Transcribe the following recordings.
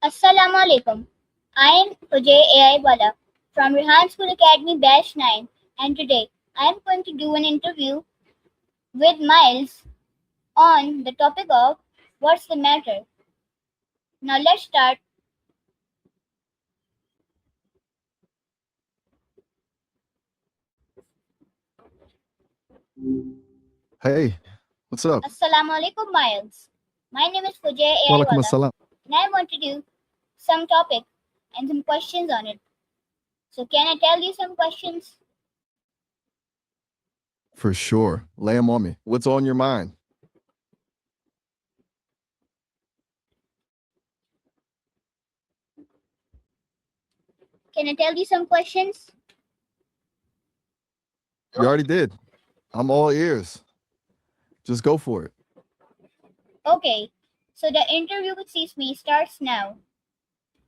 Assalamu alaikum. I am Fujai AIWala from Rehan School Academy Batch 9, and today I am going to do an interview with Miles on the topic of what's the matter. Now let's start. Hey, what's up? Assalamu alaikum, Miles. My name is Fujai Walaikum AIWala, assalam. and I want to do some topic and some questions on it. So can I tell you some questions? For sure. Lay 'em on me. What's on your mind? Can I tell you some questions? You already did. I'm all ears. Just go for it. Okay, so the interview with Sesame starts now.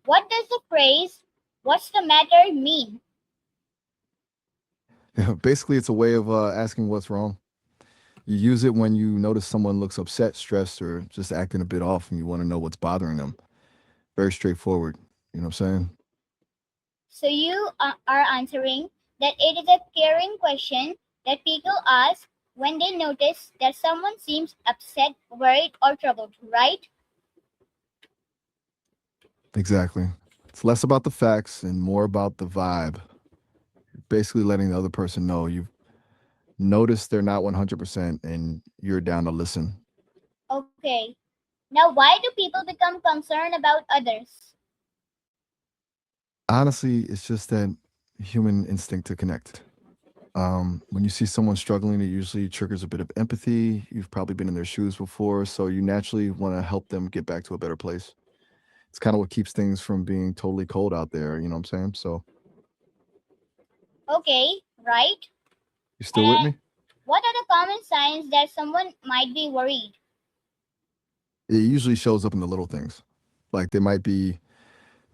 What does the phrase "what's the matter" mean? Basically, it's a way of asking what's wrong. You use it when you notice someone looks upset, stressed, or just acting a bit off and you want to know what's bothering them. Very straightforward. You know what I'm saying? So you are answering that it is a caring question that people ask when they notice that someone seems upset, worried, or troubled, right? Exactly. It's less about the facts and more about the vibe. Basically, letting the other person know you've noticed they're not 100% and you're down to listen. Okay. Now, why do people become concerned about others? Honestly, it's just that human instinct to connect. When you see someone struggling, it usually triggers a bit of empathy. You've probably been in their shoes before, so you naturally want to help them get back to a better place. It's kind of what keeps things from being totally cold out there. You know what I'm saying? So, Okay, right. you still with And me? what are the common signs that someone might be worried? It usually shows up in the little things. Like they might be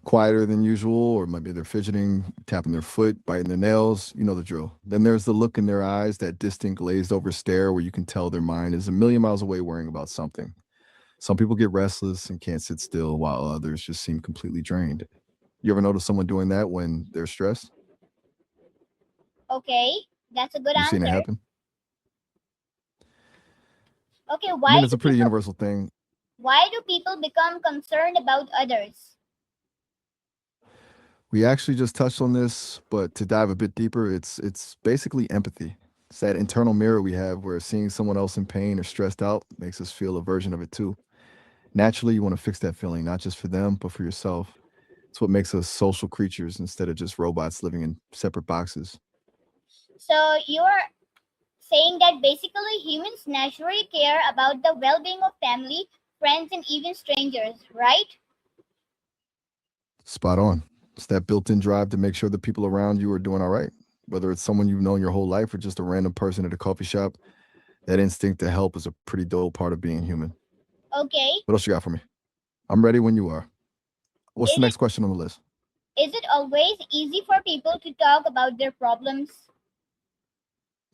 quieter than usual, or maybe they're fidgeting, tapping their foot, biting their nails. You know the drill. Then there's the look in their eyes, that distant glazed over stare where you can tell their mind is a million miles away worrying about something. Some people get restless and can't sit still, while others just seem completely drained. You ever notice someone doing that when they're stressed? Okay, that's a good You seen it answer. happen? Okay, I mean, it's a pretty universal thing. why do people become concerned about others? We actually just touched on this, but to dive a bit deeper, it's basically empathy. It's that internal mirror we have where seeing someone else in pain or stressed out makes us feel a version of it too. Naturally, you want to fix that feeling, not just for them, but for yourself. It's what makes us social creatures instead of just robots living in separate boxes. So you're saying that basically humans naturally care about the well-being of family, friends, and even strangers, right? Spot on. It's that built in drive to make sure the people around you are doing all right. Whether it's someone you've known your whole life or just a random person at a coffee shop, that instinct to help is a pretty dope part of being human. Okay. What else you got for me? I'm ready when you are. What's Is the it next question on the list? is it always easy for people to talk about their problems?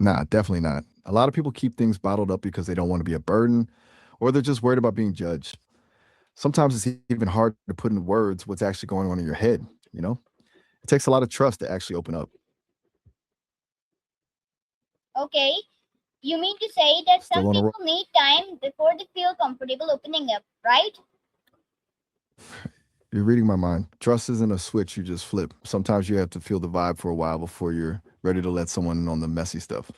Nah, definitely not. A lot of people keep things bottled up because they don't want to be a burden or they're just worried about being judged. Sometimes it's even hard to put into words what's actually going on in your head, you know? It takes a lot of trust to actually open up. Okay. You mean to say that Still some on the roll? people need time before they feel comfortable opening up, right? You're reading my mind. Trust isn't a switch you just flip. Sometimes you have to feel the vibe for a while before you're ready to let someone in on the messy stuff.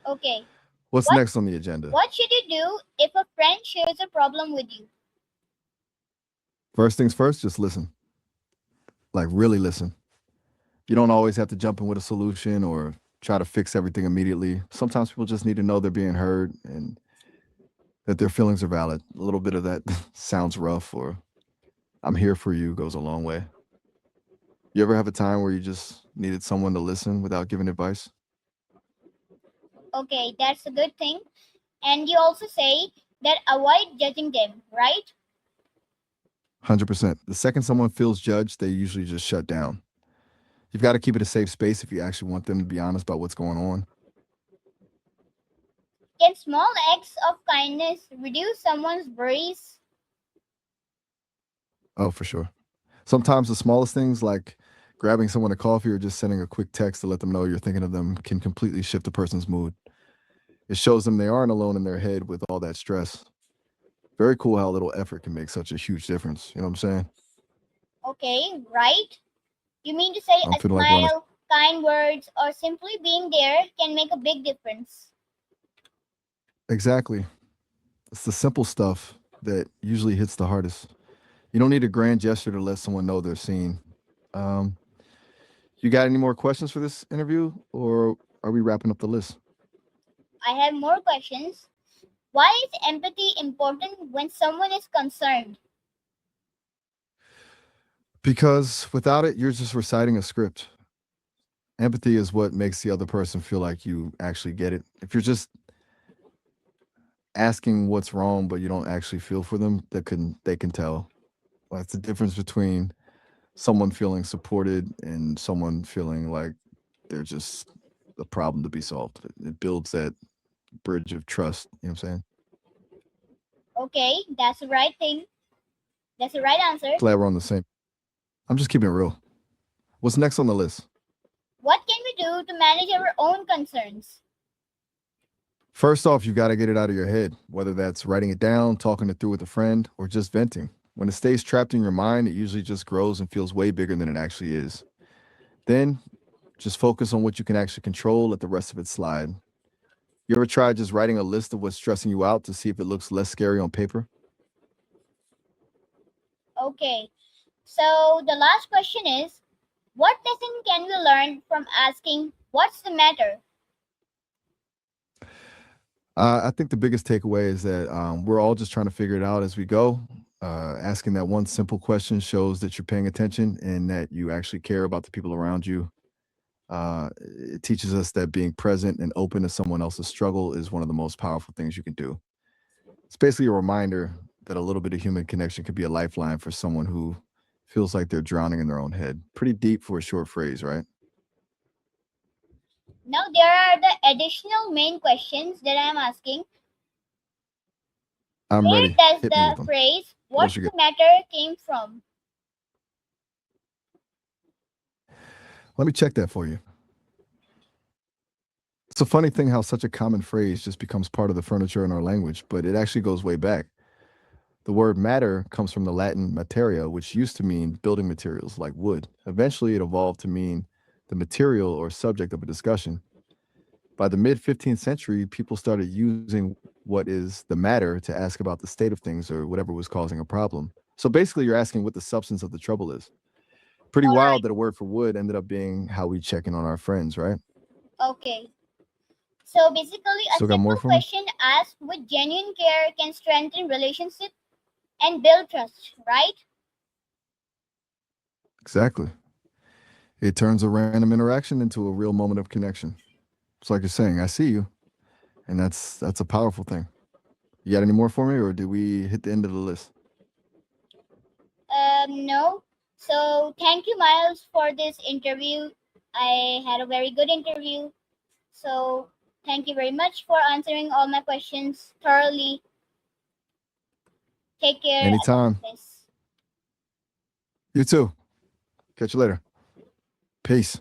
Okay. What's What next on the agenda? what should you do if a friend shares a problem with you? First things first, just listen. Like, really listen. You don't always have to jump in with a solution or try to fix everything immediately. Sometimes people just need to know they're being heard and that their feelings are valid. A little bit of that sounds rough or I'm here for you goes a long way. You ever have a time where you just needed someone to listen without giving advice? Okay, that's a good thing. And you also say that avoid judging them, right? 100%. The second someone feels judged, they usually just shut down. You've got to keep it a safe space if you actually want them to be honest about what's going on. Can small acts of kindness reduce someone's worries? Oh, for sure. Sometimes the smallest things like grabbing someone a coffee or just sending a quick text to let them know you're thinking of them can completely shift a person's mood. It shows them they aren't alone in their head with all that stress. Very cool how a little effort can make such a huge difference. You know what I'm saying? Okay, right? You mean to say I'm a feeling like we're on a smile, kind words, or simply being there can make a big difference? exactly. It's the simple stuff that usually hits the hardest. You don't need a grand gesture to let someone know they're seen. Um, you got any more questions for this interview, or are we wrapping up the list? I have more questions. Why is empathy important when someone is concerned? Because without it, you're just reciting a script. Empathy is what makes the other person feel like you actually get it. If you're just asking what's wrong, but you don't actually feel for them, they can tell. That's the difference between someone feeling supported and someone feeling like they're just a problem to be solved. It builds that bridge of trust. You know what I'm saying? Okay, that's the right thing. That's the right answer. Glad we're on the same. I'm just keeping it real. What's next on the list? What can we do to manage our own concerns? First off, you got to get it out of your head, whether that's writing it down, talking it through with a friend, or just venting. When it stays trapped in your mind, it usually just grows and feels way bigger than it actually is. Then just focus on what you can actually control, let the rest of it slide. You ever tried just writing a list of what's stressing you out to see if it looks less scary on paper? Okay, so the last question is, what lesson can we learn from asking, what's the matter? I think the biggest takeaway is that we're all just trying to figure it out as we go. Asking that one simple question shows that you're paying attention and that you actually care about the people around you. It teaches us that being present and open to someone else's struggle is one of the most powerful things you can do. It's basically a reminder that a little bit of human connection could be a lifeline for someone who feels like they're drowning in their own head. Pretty deep for a short phrase, right? Now, there are the additional main questions that I am asking. I'm Where ready. does Hit me with the them. phrase, What else what's you the got? matter, came from? Let me check that for you. It's a funny thing how such a common phrase just becomes part of the furniture in our language, but it actually goes way back. The word matter comes from the Latin materia, which used to mean building materials like wood. Eventually, it evolved to mean the material or subject of a discussion. By the mid 15th century, people started using what is the matter to ask about the state of things or whatever was causing a problem. So basically, you're asking what the substance of the trouble is. Pretty All wild right, that a word for wood ended up being how we check in on our friends, right? okay. So basically, a Still got more simple for me? question asked with genuine care can strengthen relationship and build trust, right? Exactly. It turns a random interaction into a real moment of connection. It's like you're saying, I see you. And that's a powerful thing. You got any more for me, or did we hit the end of the list? No. So thank you, Miles, for this interview. I had a very good interview. So thank you very much for answering all my questions thoroughly. Take care. Allah Anytime. Hafiz. You too. Catch you later. Peace.